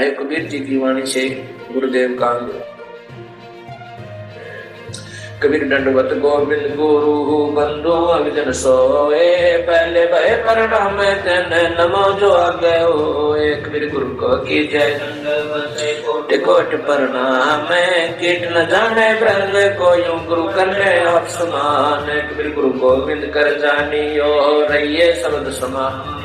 है कबीर जी की वाणी से गुरुदेव का। कबीर दंडवत गोविंद गुरु बंधु अभिजन सोए, पहले भय प्रणाम जन नमो जो आगे होए। कबीर गुरु को की जय कोटि कोटि प्रणाम, कीट न जाने भ्रंग को यूं गुरु करने आप समान। कबीर गुरु गोविंद कर जानियो रहिए शब्द समान,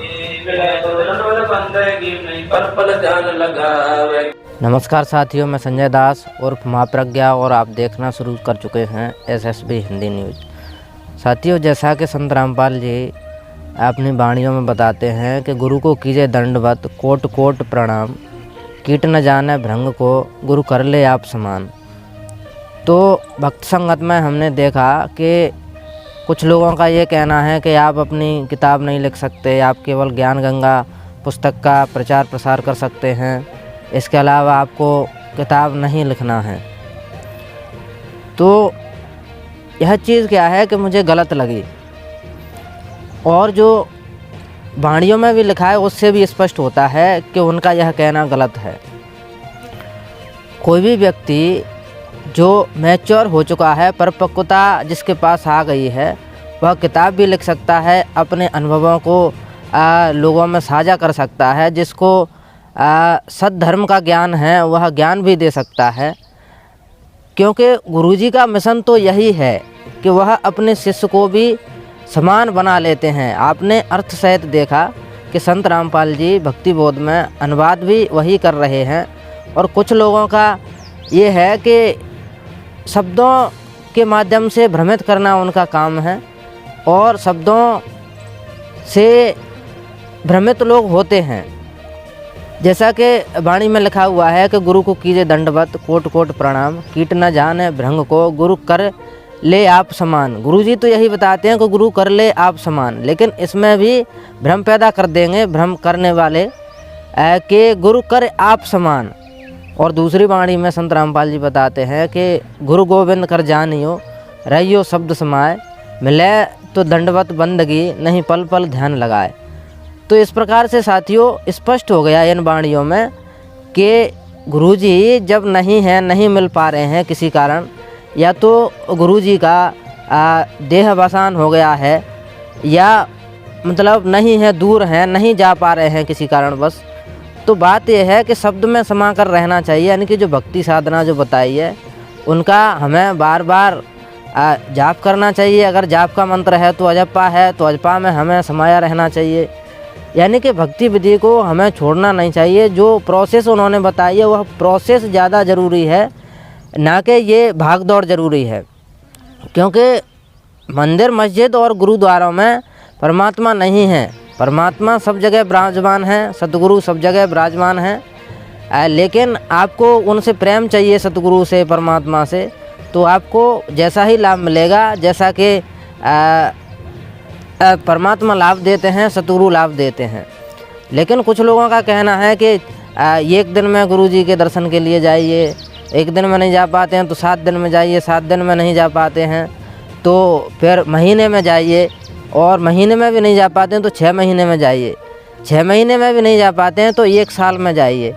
पल पल जान लगावे। नमस्कार साथियों, मैं संजय दास उर्फ माँ प्रज्ञा और आप देखना शुरू कर चुके हैं SSB हिंदी न्यूज़। साथियों, जैसा कि संत रामपाल जी अपनी वाणियों में बताते हैं कि गुरु को कीजिए दंडवत कोट कोट प्रणाम, कीट न जाने भृंग को गुरु कर ले आप समान। तो भक्त संगत में हमने देखा कि कुछ लोगों का ये कहना है कि आप अपनी किताब नहीं लिख सकते, आप केवल ज्ञान गंगा पुस्तक का प्रचार प्रसार कर सकते हैं, इसके अलावा आपको किताब नहीं लिखना है। तो यह चीज़ क्या है कि मुझे गलत लगी, और जो वाणियों में भी लिखा है उससे भी स्पष्ट होता है कि उनका यह कहना गलत है। कोई भी व्यक्ति जो मैच्योर हो चुका है, परिपक्वता जिसके पास आ गई है, वह किताब भी लिख सकता है, अपने अनुभवों को लोगों में साझा कर सकता है। जिसको सद्धर्म का ज्ञान है वह ज्ञान भी दे सकता है, क्योंकि गुरुजी का मिशन तो यही है कि वह अपने शिष्य को भी समान बना लेते हैं। आपने अर्थ सहित देखा कि संत रामपाल जी भक्ति बोध में अनुवाद भी वही कर रहे हैं, और कुछ लोगों का ये है कि शब्दों के माध्यम से भ्रमित करना उनका काम है, और शब्दों से भ्रमित लोग होते हैं। जैसा कि वाणी में लिखा हुआ है कि गुरु को कीजिए दंडवत कोट कोट प्रणाम, कीट न जाने भृंग को गुरु कर ले आप समान। गुरुजी तो यही बताते हैं कि गुरु कर ले आप समान, लेकिन इसमें भी भ्रम पैदा कर देंगे भ्रम करने वाले कि गुरु कर आप समान। और दूसरी वाणी में संत रामपाल जी बताते हैं कि गुरु गोविंद कर जानियो रहियो शब्द समाए, मिले तो दंडवत बंदगी नहीं पल पल ध्यान लगाए। तो इस प्रकार से साथियों स्पष्ट हो गया इन वाणियों में कि गुरुजी जब नहीं है, नहीं मिल पा रहे हैं किसी कारण, या तो गुरुजी का देहावसान हो गया है, या मतलब नहीं है, दूर हैं, नहीं जा पा रहे हैं किसी कारणवश, तो बात यह है कि शब्द में समा कर रहना चाहिए। यानी कि जो भक्ति साधना जो बताई है उनका हमें बार बार जाप करना चाहिए। अगर जाप का मंत्र है तो अजपा है, तो अजपा में हमें समाया रहना चाहिए। यानी कि भक्ति विधि को हमें छोड़ना नहीं चाहिए। जो प्रोसेस उन्होंने बताई है वह प्रोसेस ज़्यादा ज़रूरी है, ना कि ये भाग दौड़ ज़रूरी है। क्योंकि मंदिर मस्जिद और गुरुद्वारों में परमात्मा नहीं है, परमात्मा सब जगह विराजमान है, सतगुरु सब जगह विराजमान है। लेकिन आपको उनसे प्रेम चाहिए, सतगुरु से, परमात्मा से, तो आपको जैसा ही लाभ मिलेगा, जैसा कि परमात्मा लाभ देते हैं, सतगुरु लाभ देते हैं। लेकिन कुछ लोगों का कहना है कि एक दिन में गुरुजी के दर्शन के लिए जाइए, एक दिन में नहीं जा पाते हैं तो 7 दिन में जाइए, 7 दिन में नहीं जा पाते हैं तो फिर महीने में जाइए, और महीने में भी नहीं जा पाते हैं तो 6 महीने में जाइए, 6 महीने में भी नहीं जा पाते हैं तो 1 साल में जाइए।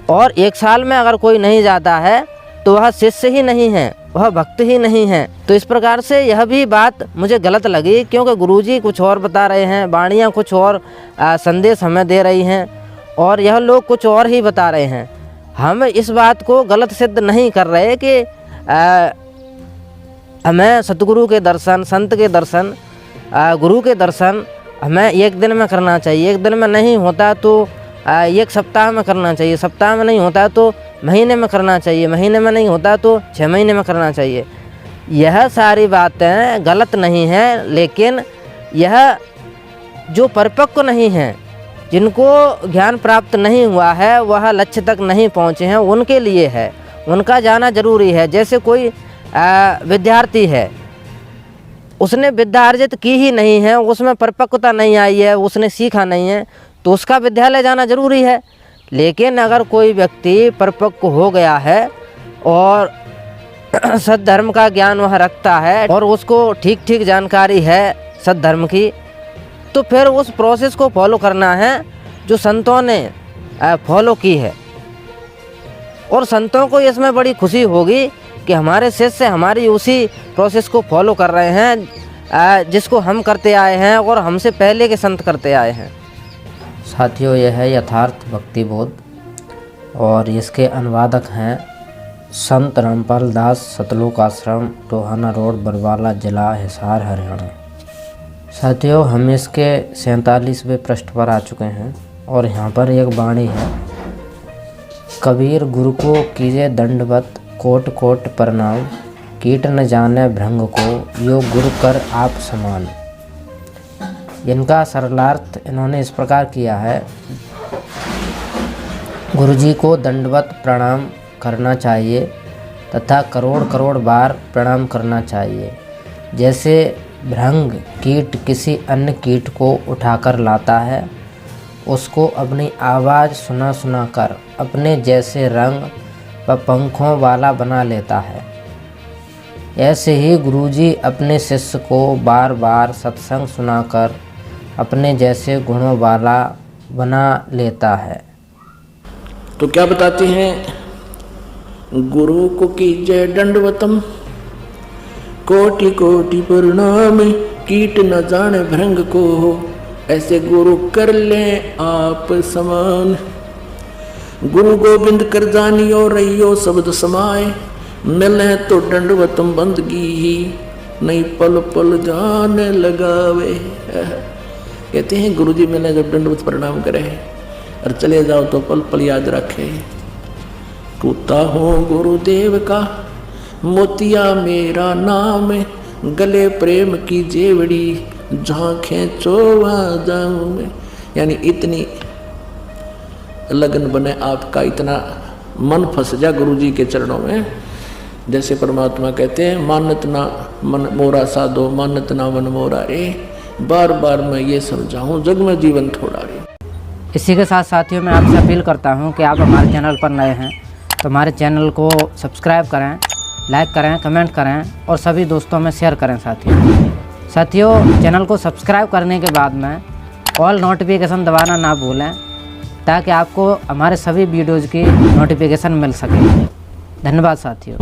और 1 साल में अगर कोई नहीं जाता है तो वह शिष्य ही नहीं है, वह भक्त ही नहीं है। तो इस प्रकार से यह भी बात मुझे गलत लगी, क्योंकि गुरुजी कुछ और बता रहे हैं, वाणियाँ कुछ और संदेश हमें दे रही हैं, और यह लोग कुछ और ही बता रहे हैं। हम इस बात को गलत सिद्ध नहीं कर रहे कि हमें सतगुरु के दर्शन, संत के दर्शन, गुरु के दर्शन हमें 1 दिन में करना चाहिए। 1 दिन में नहीं होता तो 1 सप्ताह में करना चाहिए, सप्ताह में नहीं होता तो महीने में करना चाहिए, महीने में नहीं होता तो 6 महीने में करना चाहिए। यह सारी बातें गलत नहीं हैं, लेकिन यह जो परिपक्व नहीं हैं, जिनको ज्ञान प्राप्त नहीं हुआ है, वह लक्ष्य तक नहीं पहुँचे हैं, उनके लिए है, उनका जाना जरूरी है। जैसे कोई विद्यार्थी है, उसने विद्या अर्जित की ही नहीं है, उसमें परिपक्वता नहीं आई है, उसने सीखा नहीं है, तो उसका विद्यालय जाना जरूरी है। लेकिन अगर कोई व्यक्ति परिपक्व हो गया है और सद्धर्म का ज्ञान वह रखता है और उसको ठीक ठीक जानकारी है सद्धर्म की, तो फिर उस प्रोसेस को फॉलो करना है जो संतों ने फॉलो की है। और संतों को इसमें बड़ी खुशी होगी कि हमारे शिष्य हमारी उसी प्रोसेस को फॉलो कर रहे हैं जिसको हम करते आए हैं और हमसे पहले के संत करते आए हैं। साथियों, यह है यथार्थ भक्ति बोध और इसके अनुवादक हैं संत रामपाल दास, सतलोक आश्रम, टोहाना रोड, बरवाला, जिला हिसार, हरियाणा। साथियों, हम इसके 47वें पृष्ठ पर आ चुके हैं और यहाँ पर एक वाणी है। कबीर गुरु को कीजे दंडवत, कोट कोट प्रणाम, कीट न जाने भृंग को, यो गुरु कर आप समान। इनका सरलार्थ इन्होंने इस प्रकार किया है। गुरु जी को दंडवत प्रणाम करना चाहिए तथा करोड़ करोड़ बार प्रणाम करना चाहिए। जैसे भृंग कीट किसी अन्य कीट को उठाकर लाता है, उसको अपनी आवाज़ सुना सुना कर अपने जैसे रंग व पंखों वाला बना लेता है, ऐसे ही गुरुजी अपने शिष्य को बार बार सत्संग सुनाकर अपने जैसे गुणों वाला बना लेता है। तो क्या बताते हैं? गुरु को कीजय दंडवतम, कोटि कोटि प्रणाम, कीट न जाने भृंग को, ऐसे गुरु कर ले आप समान। गुरु गोविंद कर जानियो रहियो शब्द समाए, मिले तो दंडवतम बंदगी ही, नहीं पल पल जाने लगावे। कहते हैं गुरु जी मिले जब दंडवत प्रणाम करे और चले जाओ तो पल पल याद रखे। टूटा हो गुरुदेव का मोतिया मेरा नाम, गले प्रेम की जेवड़ी, झांखें चोवा जाऊं मैं। यानी इतनी लगन बने आपका, इतना मन फंस जा गुरु जी के चरणों में। जैसे परमात्मा कहते हैं, मानत ना मन मोरा साधो, मानत ना मन मोरा रे। बार बार मैं ये समझाऊं, जग में जीवन थोड़ा रे। इसी के साथ साथियों, मैं आपसे अपील करता हूं कि आप हमारे चैनल पर नए हैं तो हमारे चैनल को सब्सक्राइब करें, लाइक करें, कमेंट करें और सभी दोस्तों में शेयर करें। साथियों, चैनल को सब्सक्राइब करने के बाद में ऑल नोटिफिकेशन दबाना ना भूलें ताकि आपको हमारे सभी वीडियोज़ की नोटिफिकेशन मिल सके। धन्यवाद साथियों।